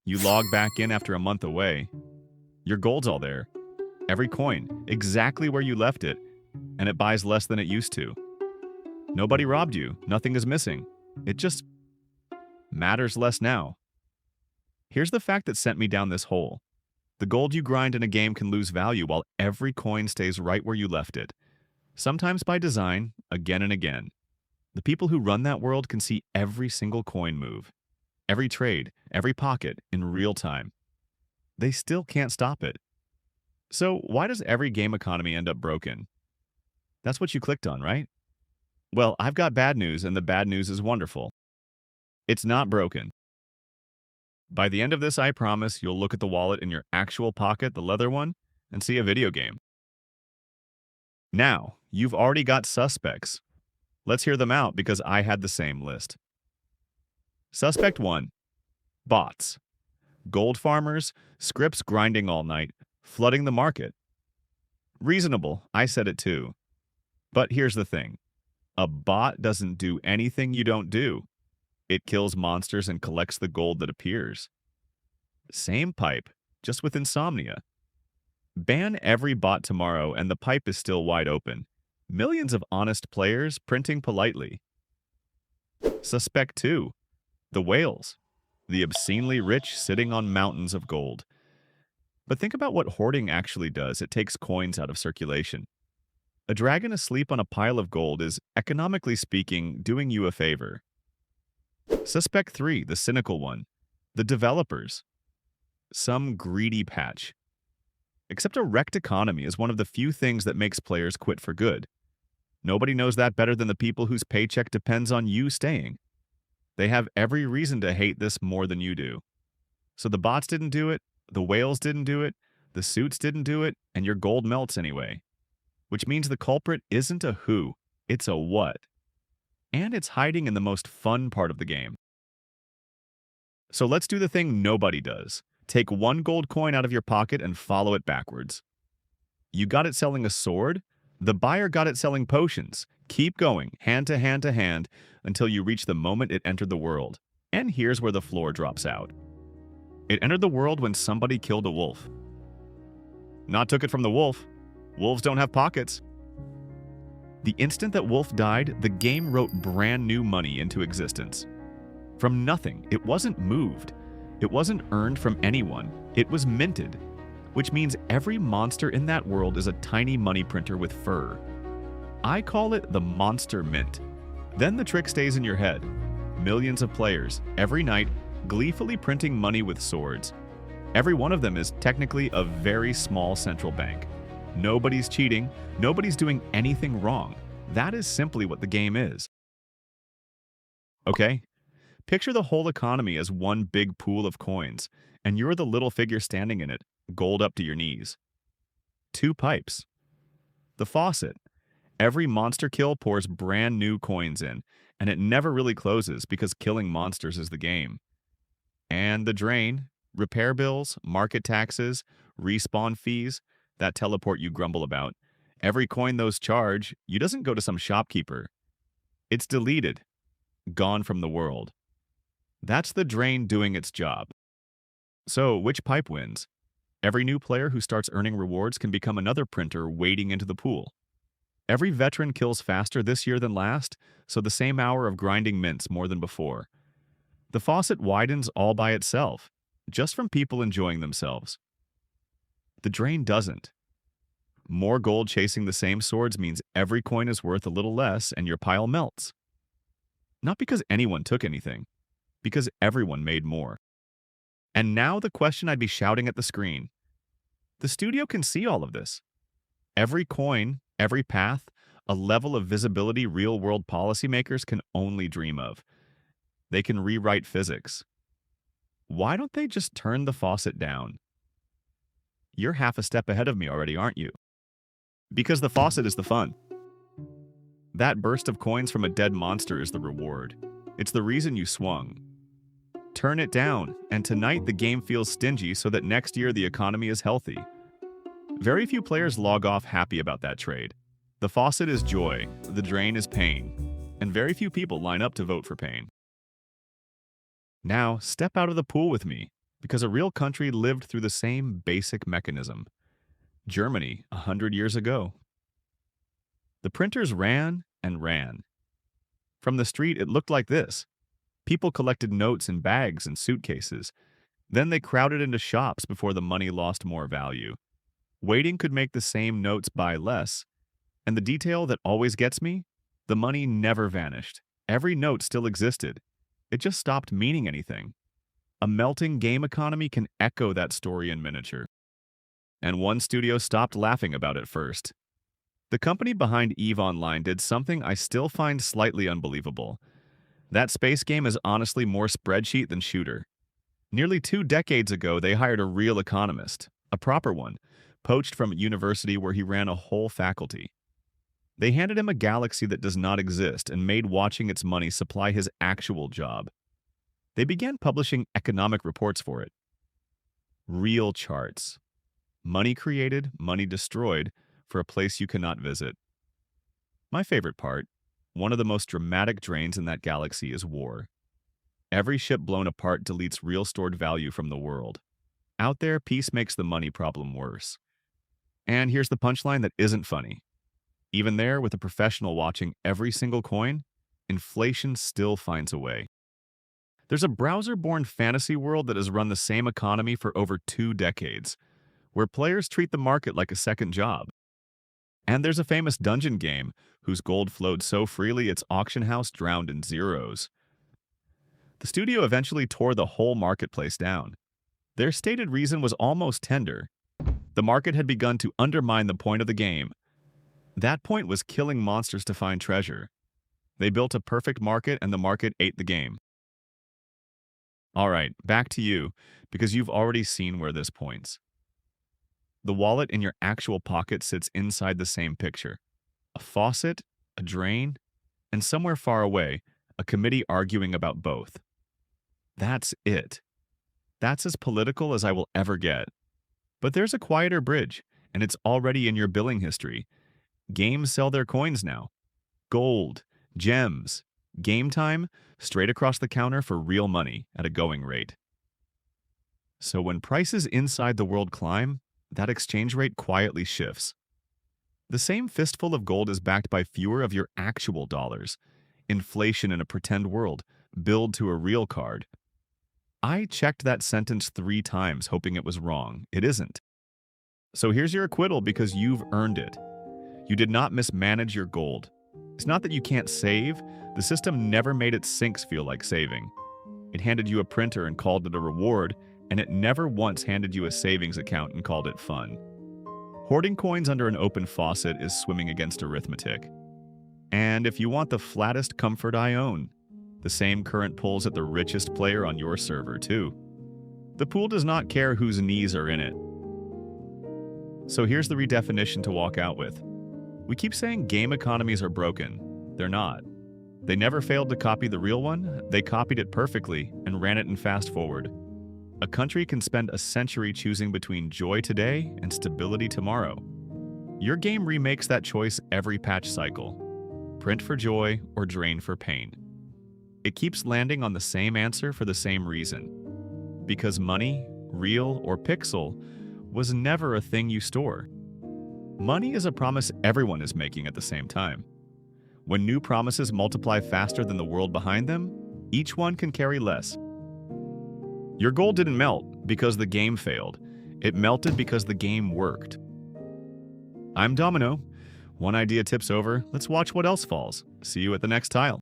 You log back in after a month away. Your gold's all there. Every coin, exactly where you left it, and it buys less than it used to. Nobody robbed you. Nothing is missing. It just matters less now. Here's the fact that sent me down this hole. The gold you grind in a game can lose value while every coin stays right where you left it. Sometimes by design, again and again. The people who run that world can see every single coin move, every trade, every pocket in real time. They still can't stop it. So why does every game economy end up broken? That's what you clicked on, right? Well, I've got bad news, and the bad news is wonderful. It's not broken. By the end of this, I promise you'll look at the wallet in your actual pocket, the leather one, and see a video game. Now, you've already got suspects. Let's hear them out because I had the same list. Suspect 1. Bots. Gold farmers, scripts grinding all night, flooding the market. Reasonable, I said it too. But here's the thing. A bot doesn't do anything you don't do. It kills monsters and collects the gold that appears. Same pipe, just with insomnia. Ban every bot tomorrow and the pipe is still wide open. Millions of honest players printing politely. Suspect 2. The whales. The obscenely rich sitting on mountains of gold. But think about what hoarding actually does. It takes coins out of circulation. A dragon asleep on a pile of gold is, economically speaking, doing you a favor. Suspect 3, the cynical one. The developers. Some greedy patch. Except a wrecked economy is one of the few things that makes players quit for good. Nobody knows that better than the people whose paycheck depends on you staying. They have every reason to hate this more than you do. So the bots didn't do it, the whales didn't do it, the suits didn't do it, and your gold melts anyway. Which means the culprit isn't a who, it's a what. And it's hiding in the most fun part of the game. So let's do the thing nobody does. Take one gold coin out of your pocket and follow it backwards. You got it selling a sword? The buyer got it selling potions. Keep going, hand to hand to hand, until you reach the moment it entered the world. And here's where the floor drops out. It entered the world when somebody killed a wolf. Not took it from the wolf. Wolves don't have pockets. The instant that wolf died, the game wrote brand new money into existence. From nothing, it wasn't moved. It wasn't earned from anyone. It was minted, which means every monster in that world is a tiny money printer with fur. I call it the Monster Mint. Then the trick stays in your head. Millions of players, every night, gleefully printing money with swords. Every one of them is technically a very small central bank. Nobody's cheating. Nobody's doing anything wrong. That is simply what the game is. Okay? Picture the whole economy as one big pool of coins, and you're the little figure standing in it, gold up to your knees. 2 pipes. The faucet. Every monster kill pours brand new coins in, and it never really closes because killing monsters is the game. And the drain. Repair bills, market taxes, respawn fees, that teleport you grumble about. Every coin those charge, you doesn't go to some shopkeeper. It's deleted. Gone from the world. That's the drain doing its job. So, which pipe wins? Every new player who starts earning rewards can become another printer wading into the pool. Every veteran kills faster this year than last, so the same hour of grinding mints more than before. The faucet widens all by itself, just from people enjoying themselves. The drain doesn't. More gold chasing the same swords means every coin is worth a little less and your pile melts. Not because anyone took anything, because everyone made more. And now the question I'd be shouting at the screen. The studio can see all of this. Every coin, every path, a level of visibility real-world policymakers can only dream of. They can rewrite physics. Why don't they just turn the faucet down? You're half a step ahead of me already, aren't you? Because the faucet is the fun. That burst of coins from a dead monster is the reward. It's the reason you swung. Turn it down, and tonight the game feels stingy so that next year the economy is healthy. Very few players log off happy about that trade. The faucet is joy, the drain is pain, and very few people line up to vote for pain. Now, step out of the pool with me. Because a real country lived through the same basic mechanism. Germany, 100 years ago. The printers ran and ran. From the street, it looked like this. People collected notes in bags and suitcases. Then they crowded into shops before the money lost more value. Waiting could make the same notes buy less. And the detail that always gets me? The money never vanished. Every note still existed. It just stopped meaning anything. A melting game economy can echo that story in miniature. And one studio stopped laughing about it first. The company behind EVE Online did something I still find slightly unbelievable. That space game is honestly more spreadsheet than shooter. Nearly 2 decades ago, they hired a real economist, a proper one, poached from a university where he ran a whole faculty. They handed him a galaxy that does not exist and made watching its money supply his actual job. They began publishing economic reports for it. Real charts. Money created, money destroyed, for a place you cannot visit. My favorite part, one of the most dramatic drains in that galaxy is war. Every ship blown apart deletes real stored value from the world. Out there, peace makes the money problem worse. And here's the punchline that isn't funny. Even there, with a professional watching every single coin, inflation still finds a way. There's a browser-born fantasy world that has run the same economy for over 2 decades, where players treat the market like a second job. And there's a famous dungeon game whose gold flowed so freely its auction house drowned in zeros. The studio eventually tore the whole marketplace down. Their stated reason was almost tender. The market had begun to undermine the point of the game. That point was killing monsters to find treasure. They built a perfect market and the market ate the game. All right, back to you, because you've already seen where this points. The wallet in your actual pocket sits inside the same picture. A faucet, a drain, and somewhere far away, a committee arguing about both. That's it. That's as political as I will ever get. But there's a quieter bridge, and it's already in your billing history. Games sell their coins now. Gold, gems, game time, straight across the counter for real money at a going rate. So when prices inside the world climb, that exchange rate quietly shifts. The same fistful of gold is backed by fewer of your actual dollars. Inflation in a pretend world, billed to a real card. I checked that sentence 3 times hoping it was wrong. It isn't. So here's your acquittal because you've earned it. You did not mismanage your gold. It's not that you can't save. The system never made its sinks feel like saving. It handed you a printer and called it a reward, and it never once handed you a savings account and called it fun. Hoarding coins under an open faucet is swimming against arithmetic. And if you want the flattest comfort I own, the same current pulls at the richest player on your server too. The pool does not care whose knees are in it. So here's the redefinition to walk out with. We keep saying game economies are broken. They're not. They never failed to copy the real one, they copied it perfectly and ran it in fast forward. A country can spend a century choosing between joy today and stability tomorrow. Your game remakes that choice every patch cycle. Print for joy or drain for pain. It keeps landing on the same answer for the same reason. Because money, real or pixel, was never a thing you store. Money is a promise everyone is making at the same time. When new promises multiply faster than the world behind them, each one can carry less. Your goal didn't melt because the game failed. It melted because the game worked. I'm Domino. One idea tips over. Let's watch what else falls. See you at the next tile.